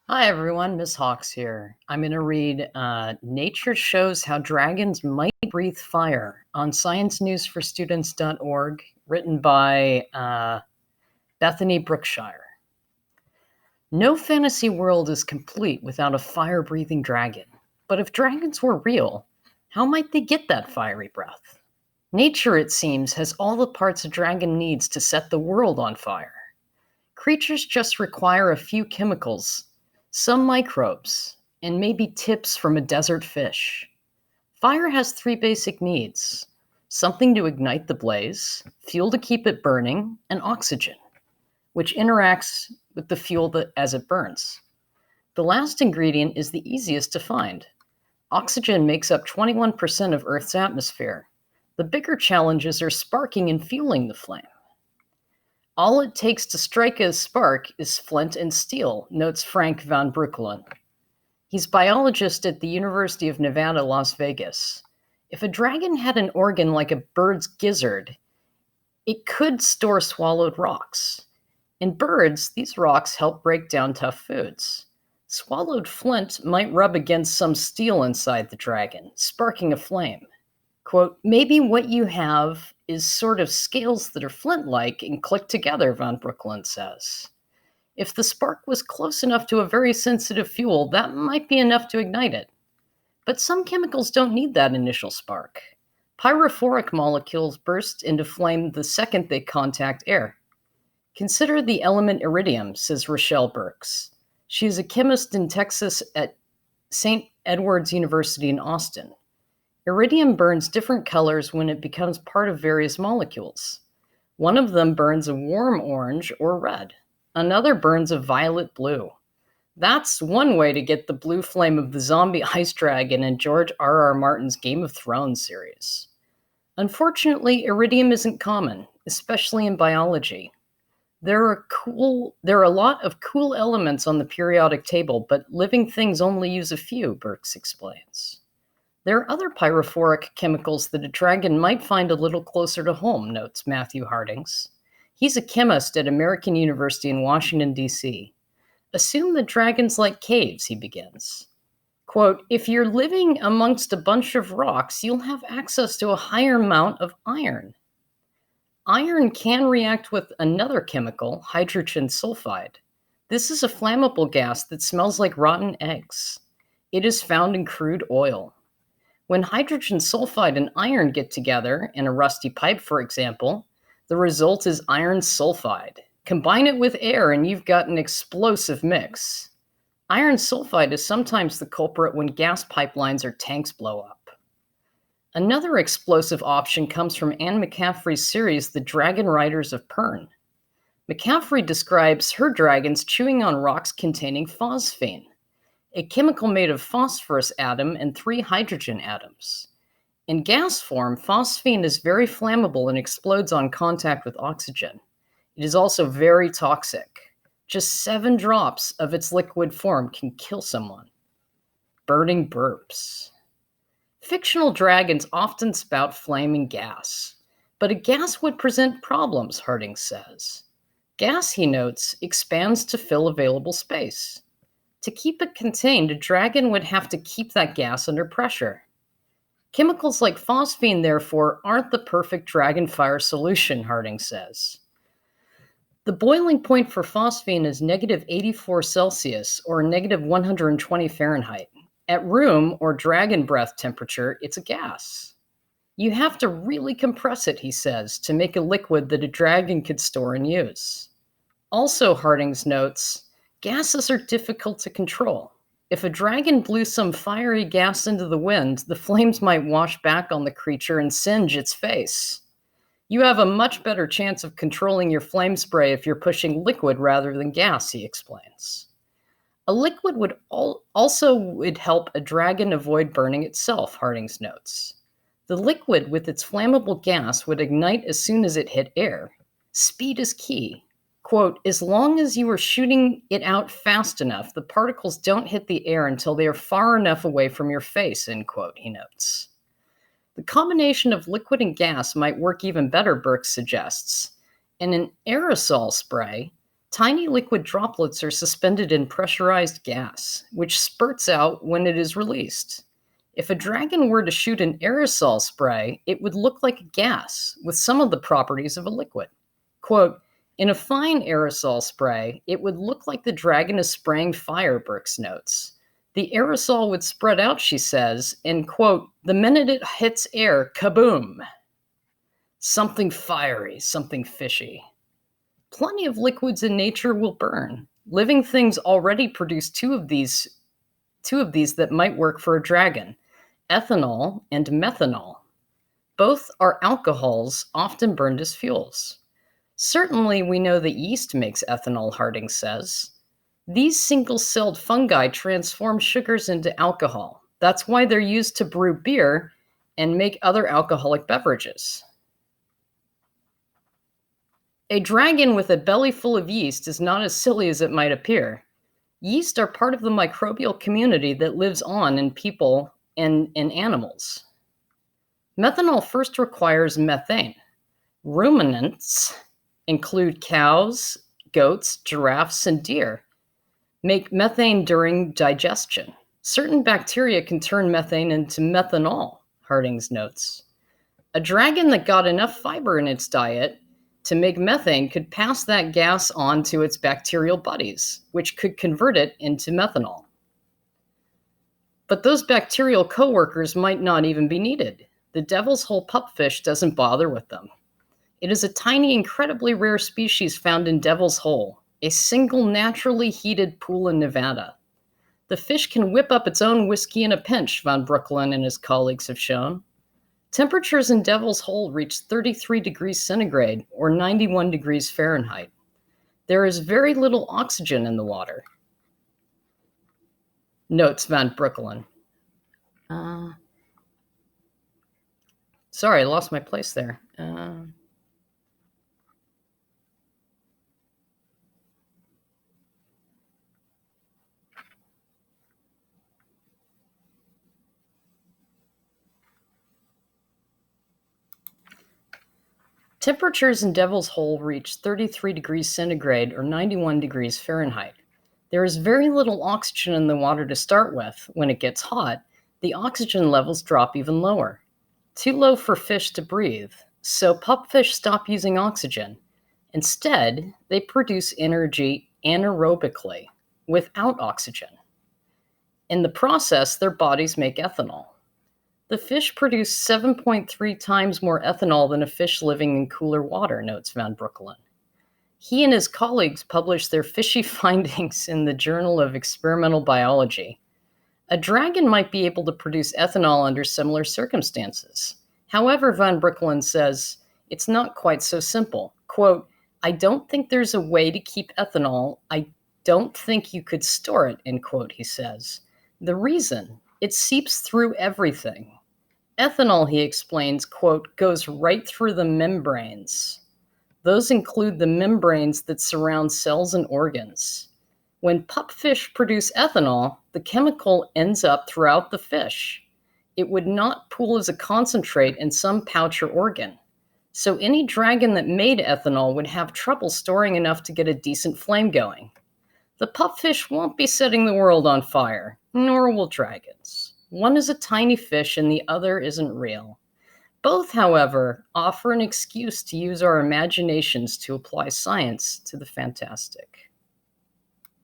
Hi everyone, Miss Hawks here. I'm going to read Nature Shows How Dragons Might Breathe Fire on sciencenewsforstudents.org, written by Bethany Brookshire. No fantasy world is complete without a fire-breathing dragon. But if dragons were real, how might they get that fiery breath? Nature, it seems, has all the parts a dragon needs to set the world on fire. Creatures just require a few chemicals, some microbes, and maybe tips from a desert fish. Fire has three basic needs: something to ignite the blaze, fuel to keep it burning, and oxygen, which interacts with the fuel as it burns. The last ingredient is the easiest to find. Oxygen makes up 21% of Earth's atmosphere. The bigger challenges are sparking and fueling the flame. All it takes to strike a spark is flint and steel, notes Frank van Breukelen. He's biologist at the University of Nevada, Las Vegas. If a dragon had an organ like a bird's gizzard, it could store swallowed rocks. In birds, these rocks help break down tough foods. Swallowed flint might rub against some steel inside the dragon, sparking a flame. Quote, maybe what you have is sort of scales that are flint-like and click together, van Breukelen says. If the spark was close enough to a very sensitive fuel, that might be enough to ignite it. But some chemicals don't need that initial spark. Pyrophoric molecules burst into flame the second they contact air. Consider the element iridium, says Rochelle Burks. She is a chemist in Texas at St. Edward's University in Austin. Iridium burns different colors when it becomes part of various molecules. One of them burns a warm orange or red. Another burns a violet blue. That's one way to get the blue flame of the zombie ice dragon in George R.R. Martin's Game of Thrones series. Unfortunately, iridium isn't common, especially in biology. There are a lot of cool elements on the periodic table, but living things only use a few, Burks explains. There are other pyrophoric chemicals that a dragon might find a little closer to home, notes Matthew Hardings. He's a chemist at American University in Washington, D.C. Assume that dragons like caves, he begins. Quote, if you're living amongst a bunch of rocks, you'll have access to a higher amount of iron. Iron can react with another chemical, hydrogen sulfide. This is a flammable gas that smells like rotten eggs. It is found in crude oil. When hydrogen sulfide and iron get together, in a rusty pipe, for example, the result is iron sulfide. Combine it with air and you've got an explosive mix. Iron sulfide is sometimes the culprit when gas pipelines or tanks blow up. Another explosive option comes from Anne McCaffrey's series, The Dragon Riders of Pern. McCaffrey describes her dragons chewing on rocks containing phosphine, a chemical made of phosphorus atom and 3 hydrogen atoms. In gas form, phosphine is very flammable and explodes on contact with oxygen. It is also very toxic. Just 7 drops of its liquid form can kill someone. Burning burps. Fictional dragons often spout flaming gas, but a gas would present problems, Harding says. Gas, he notes, expands to fill available space. To keep it contained, a dragon would have to keep that gas under pressure. Chemicals like phosphine, therefore, aren't the perfect dragon fire solution, Harding says. The boiling point for phosphine is negative 84 Celsius or negative 120 Fahrenheit. At room or dragon breath temperature, it's a gas. You have to really compress it, he says, to make a liquid that a dragon could store and use. Also, Harding's notes, gases are difficult to control. If a dragon blew some fiery gas into the wind, the flames might wash back on the creature and singe its face. You have a much better chance of controlling your flame spray if you're pushing liquid rather than gas, he explains. A liquid would also help a dragon avoid burning itself, Harding's notes. The liquid with its flammable gas would ignite as soon as it hit air. Speed is key. Quote, as long as you are shooting it out fast enough, the particles don't hit the air until they are far enough away from your face, end quote, he notes. The combination of liquid and gas might work even better, Burke suggests. In an aerosol spray, Tiny liquid droplets are suspended in pressurized gas, which spurts out when it is released. If a dragon were to shoot an aerosol spray, it would look like a gas with some of the properties of a liquid. Quote, in a fine aerosol spray, it would look like the dragon is spraying fire, Brooks notes. The aerosol would spread out, she says, and, quote, the minute it hits air, kaboom! Something fiery, something fishy. Plenty of liquids in nature will burn. Living things already produce two of these that might work for a dragon, ethanol and methanol. Both are alcohols often burned as fuels. Certainly, we know that yeast makes ethanol, Harding says. These single-celled fungi transform sugars into alcohol. That's why they're used to brew beer and make other alcoholic beverages. A dragon with a belly full of yeast is not as silly as it might appear. Yeast are part of the microbial community that lives on in people and in animals. Methanol first requires methane. Ruminants include cows, goats, giraffes, and deer. Make methane during digestion. Certain bacteria can turn methane into methanol, Harding's notes. A dragon that got enough fiber in its diet to make methane could pass that gas on to its bacterial buddies, which could convert it into methanol. But those bacterial coworkers might not even be needed. The devil's hole pupfish doesn't bother with them. It is a tiny, incredibly rare species found in Devil's Hole, a single naturally heated pool in Nevada. The fish can whip up its own whiskey in a pinch, von Brooklyn and his colleagues have shown. Temperatures in Devil's Hole reach 33 degrees centigrade or 91 degrees Fahrenheit. There is very little oxygen in the water. Notes von Brooklyn. Sorry, I lost my place there. Temperatures in Devil's Hole reach 33 degrees centigrade or 91 degrees Fahrenheit. There is very little oxygen in the water to start with. When it gets hot, the oxygen levels drop even lower. Too low for fish to breathe, so pupfish stop using oxygen. Instead, they produce energy anaerobically, without oxygen. In the process, their bodies make ethanol. The fish produce 7.3 times more ethanol than a fish living in cooler water, notes von Brooklyn. He and his colleagues published their fishy findings in the Journal of Experimental Biology. A dragon might be able to produce ethanol under similar circumstances. However, von Brooklyn says, it's not quite so simple. Quote, I don't think there's a way to keep ethanol. I don't think you could store it, end quote, he says. The reason, it seeps through everything. Ethanol, he explains, quote, goes right through the membranes. Those include the membranes that surround cells and organs. When pupfish produce ethanol, the chemical ends up throughout the fish. It would not pool as a concentrate in some pouch or organ. So any dragon that made ethanol would have trouble storing enough to get a decent flame going. The pupfish won't be setting the world on fire, nor will dragons. One is a tiny fish and the other isn't real. Both, however, offer an excuse to use our imaginations to apply science to the fantastic.